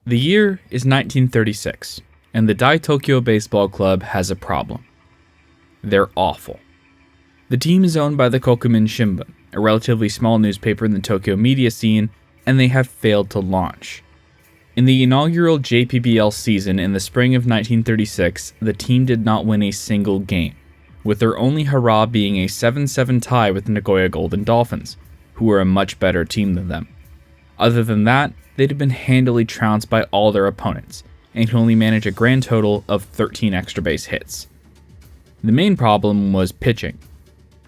The year is 1936, and the Dai Tokyo Baseball Club has a problem. They're awful. The team is owned by the Kokumin Shimbun, a relatively small newspaper in the Tokyo media scene, and they have failed to launch. In the inaugural JPBL season in the spring of 1936, the team did not win a single game, with their only hurrah being a 7-7 tie with the Nagoya Golden Dolphins, who were a much better team than them. Other than that, they'd have been handily trounced by all their opponents, and could only manage a grand total of 13 extra base hits. The main problem was pitching.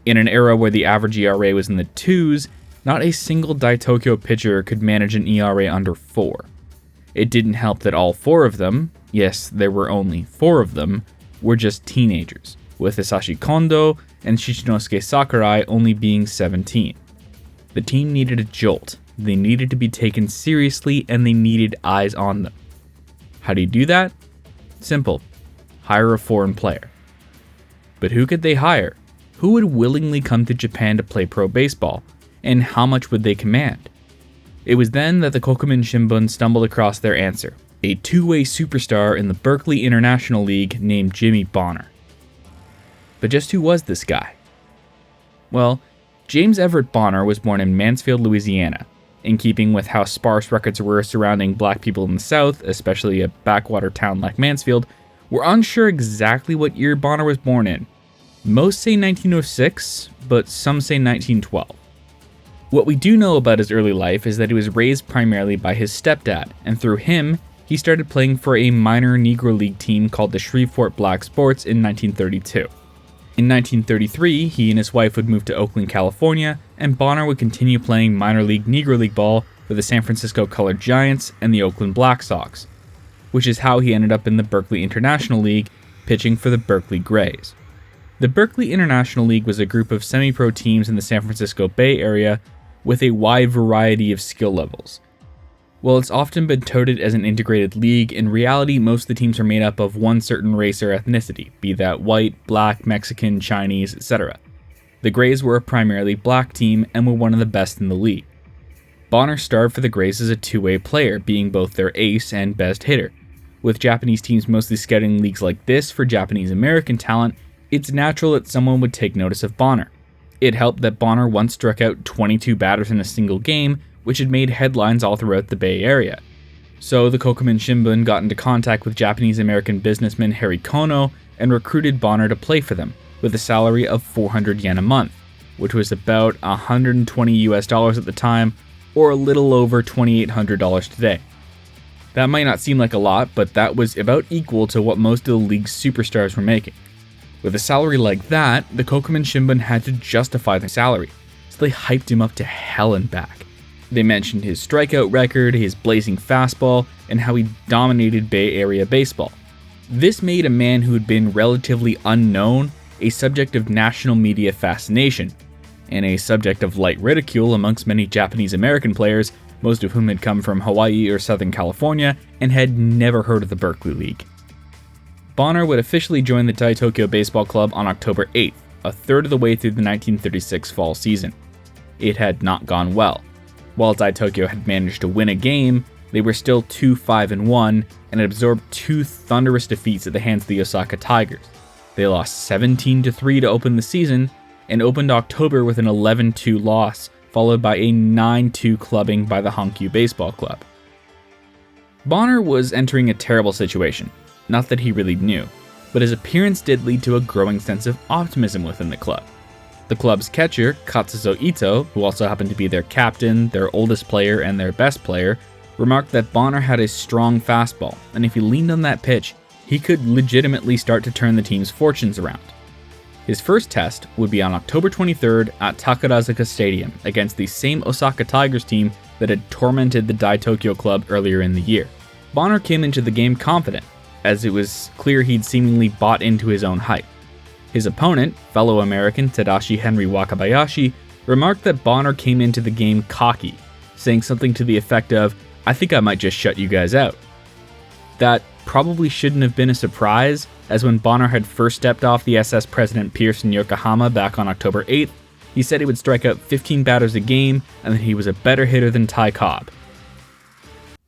In an era where the average ERA was in the 2s, not a single Dai Tokyo pitcher could manage an ERA under 4. It didn't help that all 4 of them, yes, there were only 4 of them, were just teenagers, with Hisashi Kondo and Shichinosuke Sakurai only being 17. The team needed a jolt. They needed to be taken seriously, and they needed eyes on them. How do you do that? Simple. Hire a foreign player. But who could they hire? Who would willingly come to Japan to play pro baseball? And how much would they command? It was then that the Kokumin Shimbun stumbled across their answer, a two-way superstar in the Berkley International League named Jimmy Bonner. But just who was this guy? Well, James Everett Bonner was born in Mansfield, Louisiana. In keeping with how sparse records were surrounding black people in the South, especially a backwater town like Mansfield, we're unsure exactly what year Bonner was born in. Most say 1906, but some say 1912. What we do know about his early life is that he was raised primarily by his stepdad, and through him, he started playing for a minor Negro League team called the Shreveport Black Sports in 1932. In 1933, he and his wife would move to Oakland, California, and Bonner would continue playing minor league Negro League ball for the San Francisco Colored Giants and the Oakland Black Sox, which is how he ended up in the Berkley International League, pitching for the Berkeley Grays. The Berkley International League was a group of semi-pro teams in the San Francisco Bay Area with a wide variety of skill levels. While it's often been touted as an integrated league, in reality most of the teams are made up of one certain race or ethnicity, be that white, black, Mexican, Chinese, etc. The Grays were a primarily black team and were one of the best in the league. Bonner starred for the Grays as a two-way player, being both their ace and best hitter. With Japanese teams mostly scouting leagues like this for Japanese American talent, it's natural that someone would take notice of Bonner. It helped that Bonner once struck out 22 batters in a single game, which had made headlines all throughout the Bay Area. So the Kokumin Shimbun got into contact with Japanese-American businessman Harry Kono and recruited Bonner to play for them, with a salary of 400 yen a month, which was about $120 at the time, or a little over $2,800 today. That might not seem like a lot, but that was about equal to what most of the league's superstars were making. With a salary like that, the Kokumin Shimbun had to justify the salary, so they hyped him up to hell and back. They mentioned his strikeout record, his blazing fastball, and how he dominated Bay Area baseball. This made a man who had been relatively unknown a subject of national media fascination, and a subject of light ridicule amongst many Japanese American players, most of whom had come from Hawaii or Southern California and had never heard of the Berkeley League. Bonner would officially join the Dai Tokyo Baseball Club on October 8th, a third of the way through the 1936 fall season. It had not gone well. While Dai Tokyo had managed to win a game, they were still 2-5-1 and had absorbed 2 thunderous defeats at the hands of the Osaka Tigers. They lost 17-3 to open the season, and opened October with an 11-2 loss, followed by a 9-2 clubbing by the Hankyu Baseball Club. Bonner was entering a terrible situation, not that he really knew, but his appearance did lead to a growing sense of optimism within the club. The club's catcher, Katsuzo Ito, who also happened to be their captain, their oldest player, and their best player, remarked that Bonner had a strong fastball, and if he leaned on that pitch, he could legitimately start to turn the team's fortunes around. His first test would be on October 23rd at Takarazuka Stadium against the same Osaka Tigers team that had tormented the Dai Tokyo Club earlier in the year. Bonner came into the game confident, as it was clear he'd seemingly bought into his own hype. His opponent, fellow American Tadashi Henry Wakabayashi, remarked that Bonner came into the game cocky, saying something to the effect of, "I think I might just shut you guys out." That probably shouldn't have been a surprise, as when Bonner had first stepped off the SS President Pierce in Yokohama back on October 8th, he said he would strike out 15 batters a game and that he was a better hitter than Ty Cobb.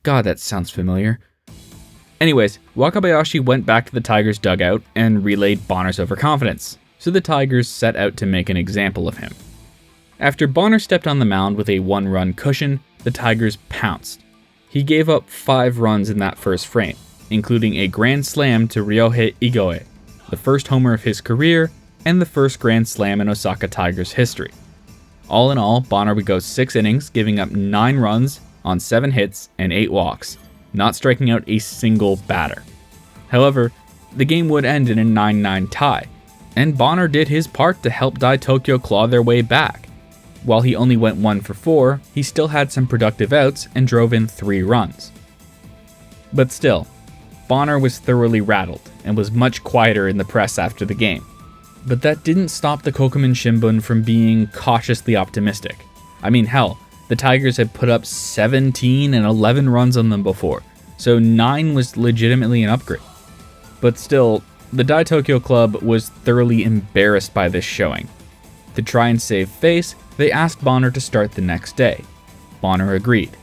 God, that sounds familiar. Anyways, Wakabayashi went back to the Tigers' dugout and relayed Bonner's overconfidence, so the Tigers set out to make an example of him. After Bonner stepped on the mound with a 1-run cushion, the Tigers pounced. He gave up 5 runs in that first frame, including a grand slam to Ryohei Igoe, the first homer of his career and the first grand slam in Osaka Tigers history. All in all, Bonner would go 6 innings, giving up 9 runs on 7 hits and 8 walks, not striking out a single batter. However, the game would end in a 9-9 tie, and Bonner did his part to help Dai Tokyo claw their way back. While he only went 1 for 4, he still had some productive outs and drove in 3 runs. But still, Bonner was thoroughly rattled and was much quieter in the press after the game. But that didn't stop the Kokumin Shimbun from being cautiously optimistic. I mean, hell, the Tigers had put up 17 and 11 runs on them before, so 9 was legitimately an upgrade. But still, the Dai Tokyo Club was thoroughly embarrassed by this showing. To try and save face, they asked Bonner to start the next day. Bonner agreed.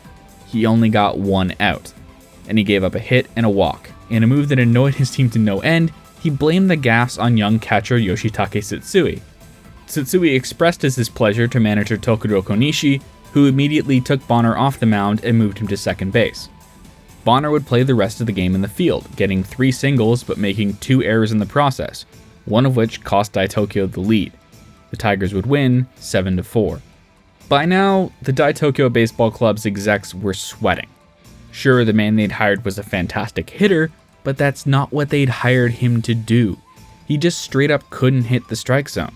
He only got 1 out, and he gave up a hit and a walk. In a move that annoyed his team to no end, he blamed the gaffes on young catcher Yoshitake Tsutsui. Tsutsui expressed his displeasure to manager Tokuro Konishi, who immediately took Bonner off the mound and moved him to second base. Bonner would play the rest of the game in the field, getting 3 singles but making 2 errors in the process, one of which cost Dai Tokyo the lead. The Tigers would win 7-4. By now, the Dai Tokyo Baseball Club's execs were sweating. Sure, the man they'd hired was a fantastic hitter, but that's not what they'd hired him to do. He just straight up couldn't hit the strike zone.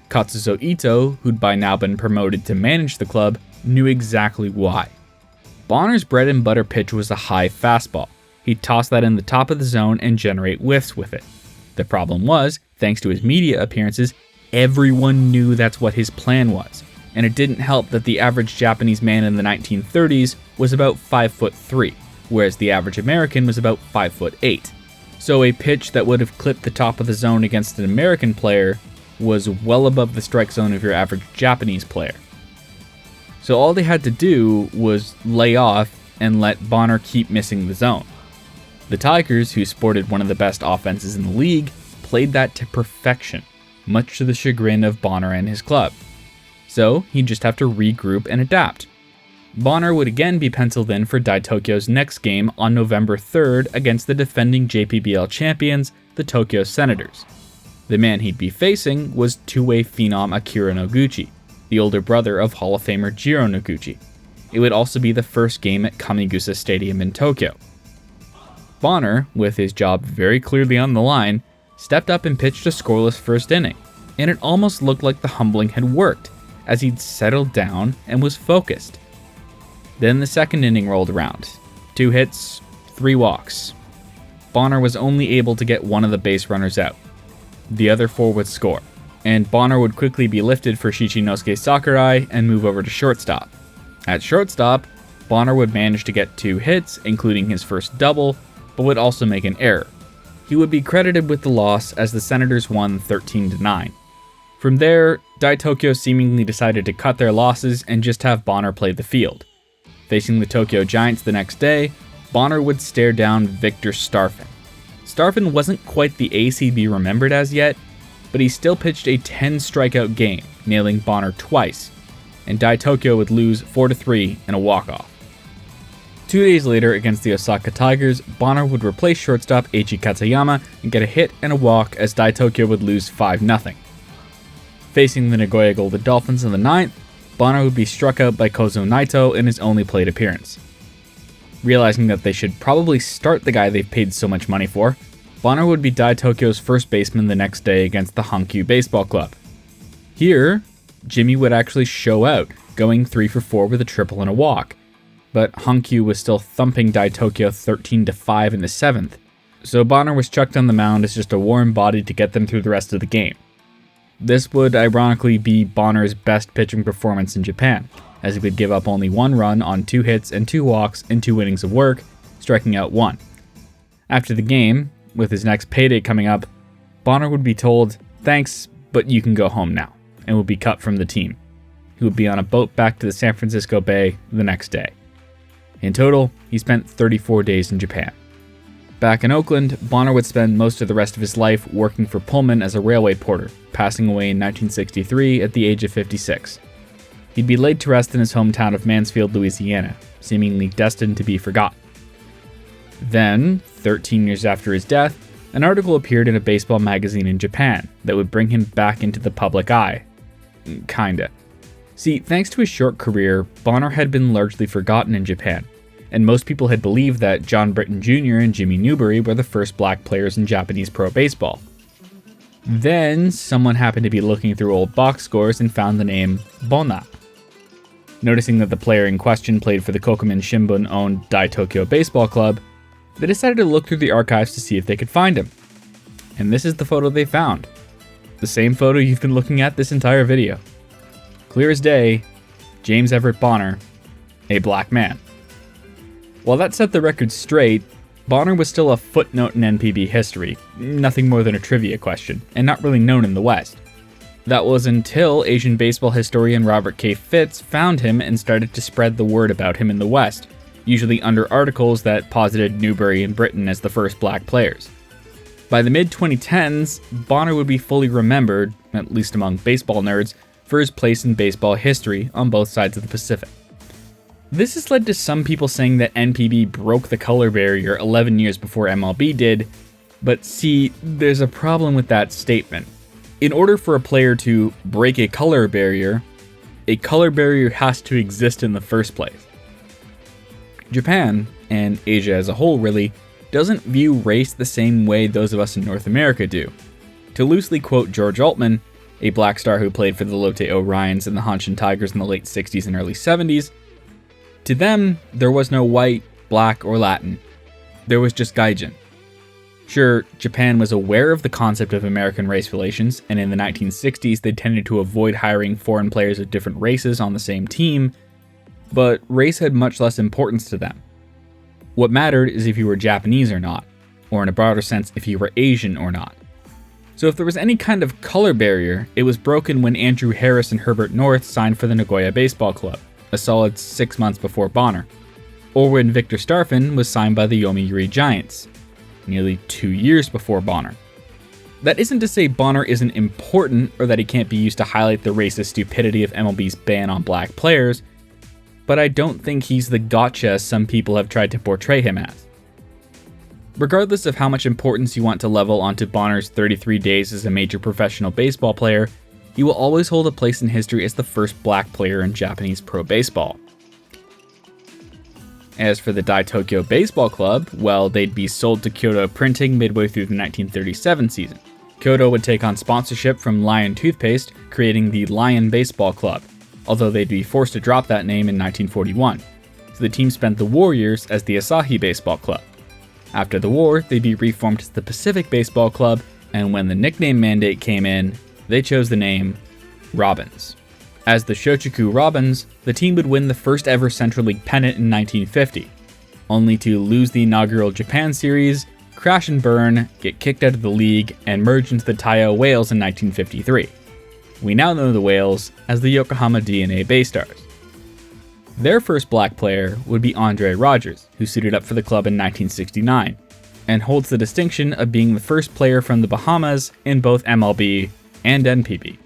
Katsuzo Ito, who'd by now been promoted to manage the club, knew exactly why. Bonner's bread and butter pitch was a high fastball. He'd toss that in the top of the zone and generate whiffs with it. The problem was, thanks to his media appearances, everyone knew that's what his plan was, and it didn't help that the average Japanese man in the 1930s was about 5'3", whereas the average American was about 5'8". So a pitch that would have clipped the top of the zone against an American player was well above the strike zone of your average Japanese player. So all they had to do was lay off and let Bonner keep missing the zone. The Tigers, who sported one of the best offenses in the league, played that to perfection, much to the chagrin of Bonner and his club. So he'd just have to regroup and adapt. Bonner would again be penciled in for Dai Tokyo's next game on November 3rd against the defending JPBL champions, the Tokyo Senators. The man he'd be facing was two-way phenom Akira Noguchi, the older brother of Hall of Famer Jiro Noguchi. It would also be the first game at Kamigusa Stadium in Tokyo. Bonner, with his job very clearly on the line, stepped up and pitched a scoreless first inning, and it almost looked like the humbling had worked, as he'd settled down and was focused. Then the second inning rolled around. 2 hits, 3 walks. Bonner was only able to get one of the base runners out. The other 4 would score, and Bonner would quickly be lifted for Shichinosuke Sakurai and move over to shortstop. At shortstop, Bonner would manage to get 2 hits, including his first double, but would also make an error. He would be credited with the loss as the Senators won 13-9. From there, Dai Tokyo seemingly decided to cut their losses and just have Bonner play the field. Facing the Tokyo Giants the next day, Bonner would stare down Victor Starfin. Starfin wasn't quite the ace he'd be remembered as yet, but he still pitched a 10-strikeout game, nailing Bonner twice, and Dai Tokyo would lose 4-3 in a walk-off. 2 days later, against the Osaka Tigers, Bonner would replace shortstop Eiichi Katsuyama and get a hit and a walk as Dai Tokyo would lose 5-0. Facing the Nagoya Golden Dolphins in the 9th, Bonner would be struck out by Kozo Naito in his only plate appearance. Realizing that they should probably start the guy they've paid so much money for, Bonner would be Dai Tokyo's first baseman the next day against the Hankyu Baseball Club. Here, Jimmy would actually show out, going 3 for 4 with a triple and a walk, but Hankyu was still thumping Dai Tokyo 13-5 in the 7th, so Bonner was chucked on the mound as just a warm body to get them through the rest of the game. This would ironically be Bonner's best pitching performance in Japan, as he would give up only 1 run on 2 hits and 2 walks in 2 innings of work, striking out 1. After the game, with his next payday coming up, Bonner would be told, "Thanks, but you can go home now," and would be cut from the team. He would be on a boat back to the San Francisco Bay the next day. In total, he spent 34 days in Japan. Back in Oakland, Bonner would spend most of the rest of his life working for Pullman as a railway porter, passing away in 1963 at the age of 56. He'd be laid to rest in his hometown of Mansfield, Louisiana, seemingly destined to be forgotten. Then, 13 years after his death, an article appeared in a baseball magazine in Japan that would bring him back into the public eye. Kinda. See, thanks to his short career, Bonner had been largely forgotten in Japan, and most people had believed that John Britton Jr. and Jimmy Newbury were the first black players in Japanese pro baseball. Then, someone happened to be looking through old box scores and found the name Bonner. Noticing that the player in question played for the Kokumin Shimbun-owned Dai Tokyo Baseball Club, they decided to look through the archives to see if they could find him. And this is the photo they found. The same photo you've been looking at this entire video. Clear as day, James Everett Bonner, a black man. While that set the record straight, Bonner was still a footnote in NPB history, nothing more than a trivia question, and not really known in the West. That was until Asian baseball historian Robert K. Fitz found him and started to spread the word about him in the West, usually under articles that posited Newbury and Britton as the first black players. By the mid-2010s, Bonner would be fully remembered, at least among baseball nerds, for his place in baseball history on both sides of the Pacific. This has led to some people saying that NPB broke the color barrier 11 years before MLB did, but see, there's a problem with that statement. In order for a player to break a color barrier has to exist in the first place. Japan, and Asia as a whole really, doesn't view race the same way those of us in North America do. To loosely quote George Altman, a black star who played for the Lotte Orions and the Hanshin Tigers in the late 60s and early 70s, to them, there was no white, black, or Latin. There was just Gaijin. Sure, Japan was aware of the concept of American race relations, and in the 1960s they tended to avoid hiring foreign players of different races on the same team, but race had much less importance to them. What mattered is if you were Japanese or not, or in a broader sense, if you were Asian or not. So if there was any kind of color barrier, it was broken when Andrew Harris and Herbert North signed for the Nagoya Baseball Club, a solid 6 months before Bonner, or when Victor Starfin was signed by the Yomiuri Giants, nearly 2 years before Bonner. That isn't to say Bonner isn't important or that he can't be used to highlight the racist stupidity of MLB's ban on black players, but I don't think he's the gotcha some people have tried to portray him as. Regardless of how much importance you want to level onto Bonner's 33 days as a major professional baseball player, he will always hold a place in history as the first black player in Japanese pro baseball. As for the Dai Tokyo Baseball Club, well, they'd be sold to Kyoto Printing midway through the 1937 season. Kyoto would take on sponsorship from Lion Toothpaste, creating the Lion Baseball Club, although they'd be forced to drop that name in 1941. So the team spent the war years as the Asahi Baseball Club. After the war, they'd be reformed as the Pacific Baseball Club, and when the nickname mandate came in, they chose the name Robins. As the Shochiku Robins, the team would win the first ever Central League pennant in 1950, only to lose the inaugural Japan Series, crash and burn, get kicked out of the league, and merge into the Taiyo Whales in 1953. We now know the Whales as the Yokohama DNA Baystars. Their first black player would be Andre Rogers, who suited up for the club in 1969, and holds the distinction of being the first player from the Bahamas in both MLB and NPB.